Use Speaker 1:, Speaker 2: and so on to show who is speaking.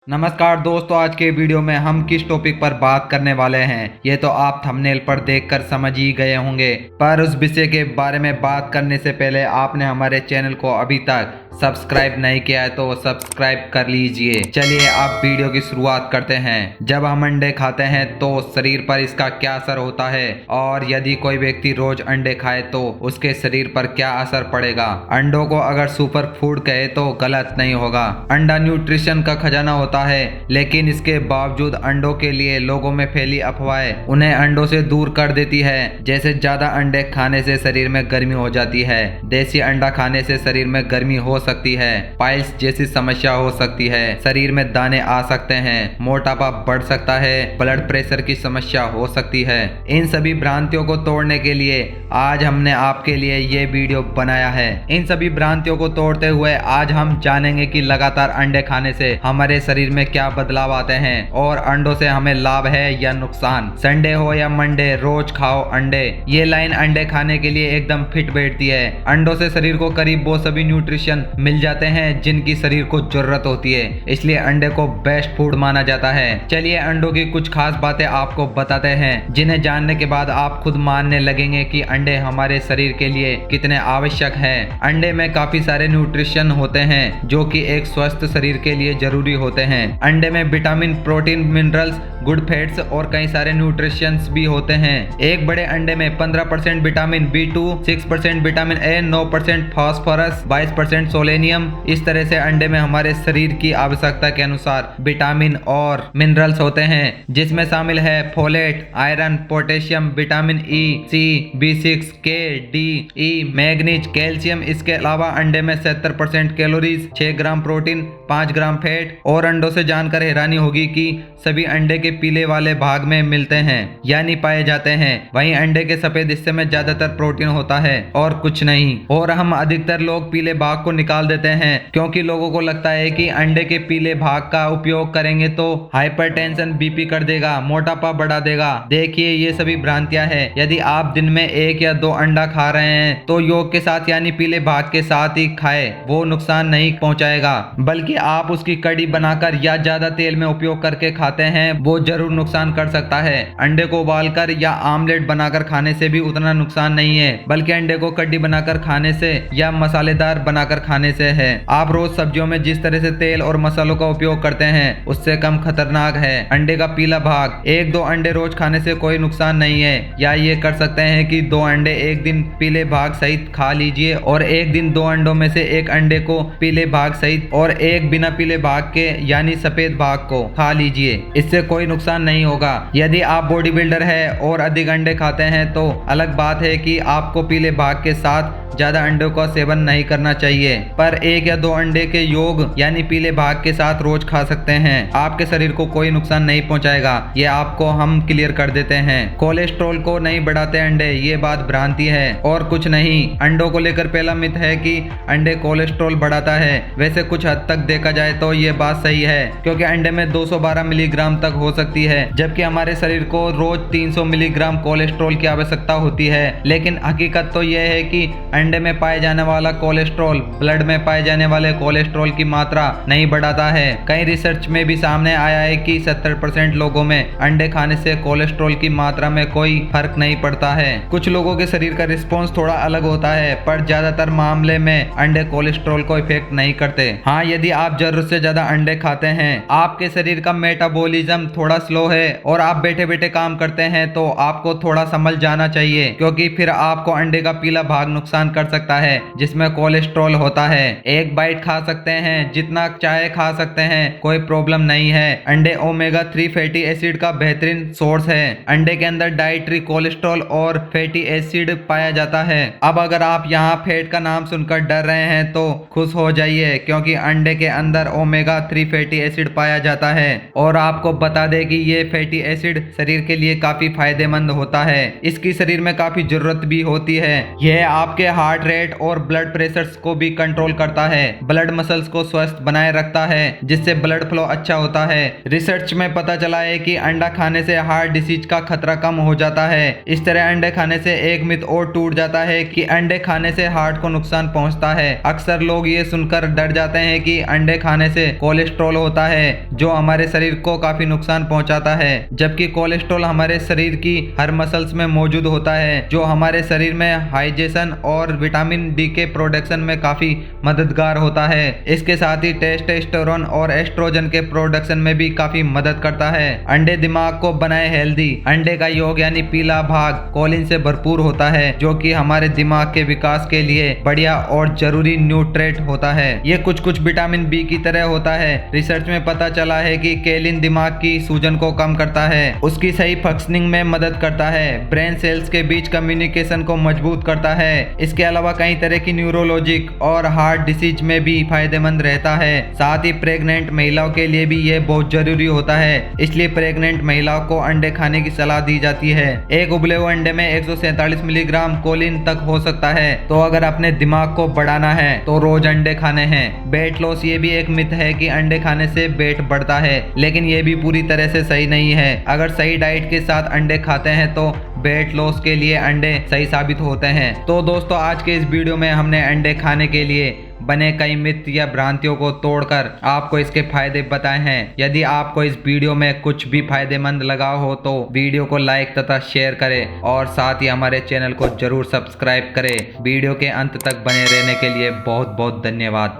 Speaker 1: नमस्कार दोस्तों, आज के वीडियो में हम किस टॉपिक पर बात करने वाले हैं ये तो आप थंबनेल पर देखकर समझ ही गए होंगे। पर उस विषय के बारे में बात करने से पहले आपने हमारे चैनल को अभी तक सब्सक्राइब नहीं किया है तो सब्सक्राइब कर लीजिए। चलिए अब वीडियो की शुरुआत करते हैं। जब हम अंडे खाते हैं तो शरीर पर इसका क्या असर होता है और यदि कोई व्यक्ति रोज अंडे खाए तो उसके शरीर पर क्या असर पड़ेगा। अंडों को अगर सुपर फूड कहे तो गलत नहीं होगा। अंडा न्यूट्रिशन का खजाना होता है, लेकिन इसके बावजूद अंडों के लिए लोगों में फैली अफवाहें उन्हें अंडों से दूर कर देती है। जैसे ज्यादा अंडे खाने से शरीर में गर्मी हो जाती है, देसी अंडा खाने से शरीर में गर्मी हो सकती है, पाइल्स जैसी समस्या हो सकती है, शरीर में दाने आ सकते हैं, मोटापा बढ़ सकता है, ब्लड प्रेशर की समस्या हो सकती है। इन सभी भ्रांतियों को तोड़ने के लिए आज हमने आपके लिए ये वीडियो बनाया है। इन सभी भ्रांतियों को तोड़ते हुए आज हम जानेंगे कि लगातार अंडे खाने से हमारे शरीर में क्या बदलाव आते हैं और अंडों से हमें लाभ है या नुकसान। संडे हो या मंडे, रोज खाओ अंडे। ये लाइन अंडे खाने के लिए एकदम फिट बैठती है। अंडों से शरीर को करीब वो सभी न्यूट्रिशन मिल जाते हैं जिनकी शरीर को जरूरत होती है, इसलिए अंडे को बेस्ट फूड माना जाता है। चलिए अंडों की कुछ खास बातें आपको बताते हैं, जिन्हें जानने के बाद आप खुद मानने लगेंगे कि अंडे हमारे शरीर के लिए कितने आवश्यक हैं। अंडे में काफी सारे न्यूट्रिशन होते हैं जो कि एक स्वस्थ शरीर के लिए जरूरी होते हैं। अंडे में vitamin, protein, minerals, good fats और कई सारे न्यूट्रिशंस भी होते हैं। एक बड़े अंडे में 15% vitamin B2, 6% vitamin A, 9% phosphorus, 22% सोलेनियम। इस तरह से अंडे में हमारे शरीर की आवश्यकता के अनुसार विटामिन और मिनरल्स होते हैं, जिसमें शामिल है folate, iron, potassium, vitamin E, C, B6, K, D, E, manganese, calcium. इसके अलावा अंडे में 70% कैलोरीज, 6 ग्राम प्रोटीन, 5 ग्राम फैट। और अंडों से जानकर हैरानी होगी कि सभी अंडे के पीले वाले भाग में मिलते हैं यानी पाए जाते हैं। वहीं अंडे के सफेद हिस्से में ज्यादातर प्रोटीन होता है और कुछ नहीं। और हम अधिकतर लोग पीले भाग को निकाल देते हैं क्योंकि लोगों को लगता है कि अंडे के पीले भाग का उपयोग करेंगे तो हाइपरटेंशन, BP कर देगा, मोटापा बढ़ा देगा। देखिए ये सभी भ्रांतियां हैं। यदि आप दिन में 1 या 2 अंडा खा रहे हैं तो योग के साथ यानी पीले भाग के साथ ही खाए, वो नुकसान नहीं पहुंचाएगा। बल्कि आप उसकी कड़ी बनाकर या ज्यादा तेल में उपयोग करके खाते हैं वो जरूर नुकसान कर सकता है। अंडे को उबालकर या आमलेट बनाकर खाने से भी उतना नुकसान नहीं है, बल्कि अंडे को कड़ी बनाकर खाने से या मसालेदार बनाकर खाने से है। आप रोज सब्जियों में जिस तरह से तेल और मसालों का उपयोग करते हैं उससे कम खतरनाक है अंडे का पीला भाग। 1-2 अंडे रोज खाने से कोई नुकसान नहीं है। या ये कर सकते हैं कि 2 अंडे एक दिन पीले भाग सहित खा लीजिए और एक दिन 2 अंडों में से 1 अंडे को पीले भाग सहित और एक बिना पीले भाग के यानी सफेद भाग को खा लीजिए। इससे कोई नुकसान नहीं होगा। यदि आप बॉडी बिल्डर है और अधिक अंडे खाते हैं तो अलग बात है कि आपको पीले भाग के साथ ज्यादा अंडों का सेवन नहीं करना चाहिए। पर 1 या 2 अंडे के योग यानी पीले भाग के साथ रोज खा सकते हैं। आपके शरीर को कोई नुकसान नहीं पहुंचाएगा, ये आपको हम क्लियर कर देते हैं। कोलेस्ट्रॉल को नहीं बढ़ाते अंडे, ये बात भ्रांति है और कुछ नहीं। अंडों को लेकर पहला मिथ है कि अंडे कोलेस्ट्रॉल बढ़ाता है। वैसे कुछ हद तक देखा जाए तो ये बात सही है, क्योंकि अंडे में 212 मिलीग्राम तक हो सकती है, जबकि हमारे शरीर को रोज 300 मिलीग्राम कोलेस्ट्रॉल की आवश्यकता होती है। लेकिन हकीकत तो यह है कि अंडे में पाए जाने वाला कोलेस्ट्रॉल ब्लड में पाए जाने वाले कोलेस्ट्रॉल की मात्रा नहीं बढ़ाता है। कई रिसर्च में भी सामने आया है कि 70% लोगों में अंडे खाने से कोलेस्ट्रॉल की मात्रा में कोई फर्क नहीं पड़ता है। कुछ लोगों के शरीर का रिस्पॉन्स थोड़ा अलग होता है, पर ज्यादातर मामले में अंडे कोलेस्ट्रॉल को इफेक्ट नहीं करते। हाँ, यदि आप जरूरत से ज्यादा अंडे खाते हैं, आपके शरीर का मेटाबॉलिज्म थोड़ा स्लो है और आप बैठे बैठे काम करते हैं तो आपको थोड़ा संभल जाना चाहिए, क्योंकि फिर आपको अंडे का पीला भाग नुकसान कर सकता है जिसमें कोलेस्ट्रॉल होता है। एक बाइट खा सकते हैं, जितना चाहे खा सकते हैं, कोई प्रॉब्लम नहीं है। अंडे ओमेगा 3 फैटी एसिड का बेहतरीन सोर्स है। अंडे के अंदर डाइटरी कोलेस्ट्रॉल और फैटी एसिड पाया जाता है। अब अगर आप यहाँ फैट का नाम सुनकर डर रहे हैं तो खुश हो जाइए, क्योंकि अंडे के अंदर ओमेगा 3 फैटी एसिड पाया जाता है। और आपको बता दें कि ये फैटी एसिड शरीर के लिए काफी फायदेमंद होता है। इसकी शरीर में काफी जरूरत भी होती है। यह आपके हार्ट रेट और ब्लड प्रेशर को भी कंट्रोल करता है, ब्लड मसल्स को स्वस्थ बनाए रखता है जिससे ब्लड फ्लो अच्छा होता है। रिसर्च में पता चला है कि अंडा खाने से हार्ट डिसीज का खतरा कम हो जाता है। इस तरह अंडे खाने से एक मिथ और टूट जाता है कि अंडे खाने से हार्ट को नुकसान पहुंचता है। अक्सर लोग ये सुनकर डर जाते हैं कि अंडे खाने से कोलेस्ट्रॉल होता है जो हमारे शरीर को काफी नुकसान पहुंचाता है, जबकि कोलेस्ट्रॉल हमारे शरीर की हर मसल्स में मौजूद होता है जो हमारे शरीर में हाइड्रेशन और विटामिन डी के प्रोडक्शन में काफी मददगार होता है। इसके साथ ही टेस्टोस्टेरोन और एस्ट्रोजन के प्रोडक्शन में भी काफी मदद करता है। अंडे दिमाग को बनाए हेल्दी। अंडे का योग यानी पीला भाग कोलिन से भरपूर होता है जो कि हमारे दिमाग के विकास के लिए बढ़िया और जरूरी न्यूट्रेंट होता है। ये कुछ विटामिन बी की तरह होता है। रिसर्च में पता चला है कि केलिन दिमाग की सूजन को कम करता है, उसकी सही फंक्शनिंग में मदद करता है, ब्रेन सेल्स के बीच कम्युनिकेशन को मजबूत करता है। इसके अलावा कई तरह की न्यूरोलॉजिक और हार्ट डिसीज में भी फायदेमंद रहता है। साथ ही प्रेग्नेंट महिलाओं के लिए भी यह बहुत जरूरी होता है, इसलिए प्रेग्नेंट महिलाओं को अंडे खाने की सलाह दी जाती है। एक उबले हुए अंडे में 147 मिलीग्राम कोलिन तक हो सकता है। तो अगर अपने दिमाग को बढ़ाना है तो रोज अंडे खाने हैं। वेट लॉस, ये भी एक मिथ है कि अंडे खाने से वेट बढ़ता है, लेकिन ये भी पूरी तरह से सही नहीं है। अगर सही डाइट के साथ अंडे खाते हैं तो वेट लॉस के लिए अंडे सही साबित होते हैं। तो दोस्तों, आज के इस वीडियो में हमने अंडे खाने के लिए बने कई मिथ या भ्रांतियों को तोड़कर आपको इसके फायदे बताए हैं। यदि आपको इस वीडियो में कुछ भी फायदेमंद लगा हो तो वीडियो को लाइक तथा शेयर करें और साथ ही हमारे चैनल को जरूर सब्सक्राइब करें। वीडियो के अंत तक बने रहने के लिए बहुत बहुत धन्यवाद।